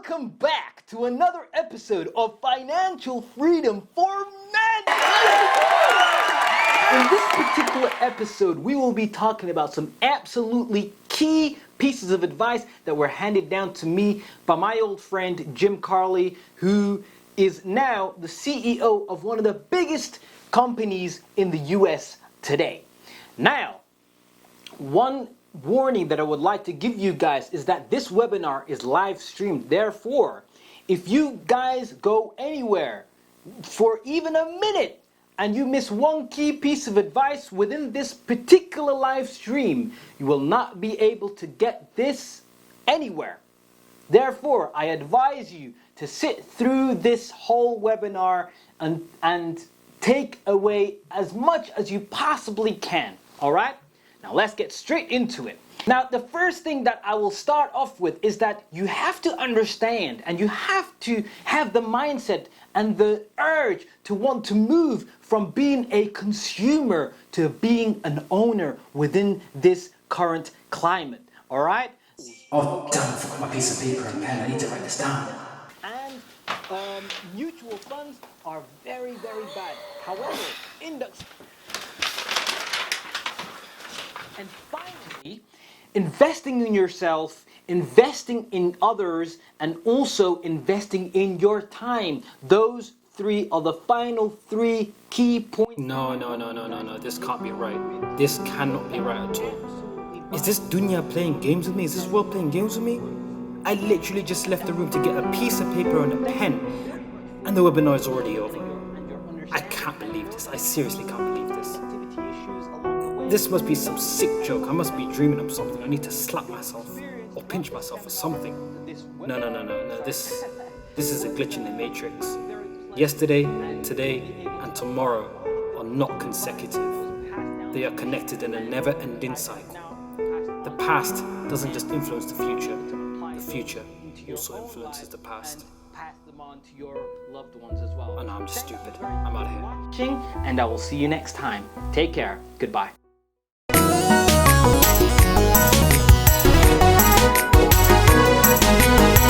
Welcome back to another episode of Financial Freedom for Men! In this particular episode, we will be talking about some absolutely key pieces of advice that were handed down to me by my old friend Jim Carley, who is now the CEO of one of the biggest companies in the US today. Now, one warning that I would like to give you guys is that this webinar is live streamed. Therefore, if you guys go anywhere for even a minute and you miss one key piece of advice within this particular live stream, you will not be able to get this anywhere. Therefore, I advise you to sit through this whole webinar and take away as much as you possibly can. All right? Now let's get straight into it. Now, the first thing that I will start off with is that you have to understand and you have to have the mindset and the urge to want to move from being a consumer to being an owner within this current climate. All right? Oh, damn, I forgot my piece of paper and pen. I need to write this down. And mutual funds are very, very bad. However, index. And finally, investing in yourself, investing in others, and also investing in your time. Those three are the final three key points. No, this can't be right. This cannot be right at all. Is this dunya playing games with me? Is this world playing games with me? I literally just left the room to get a piece of paper and a pen, and the webinar is already over. I can't believe this. I seriously can't believe this. This must be some sick joke. I must be dreaming of something. I need to slap myself or pinch myself or something. No. This is a glitch in the matrix. Yesterday, today, and tomorrow are not consecutive. They are connected in a never-ending cycle. The past doesn't just influence the future. The future also influences the past. Pass them on to your loved ones as well. Oh no, I'm just stupid. I'm out of here. And I will see you next time. Take care. Goodbye. We'll be right back.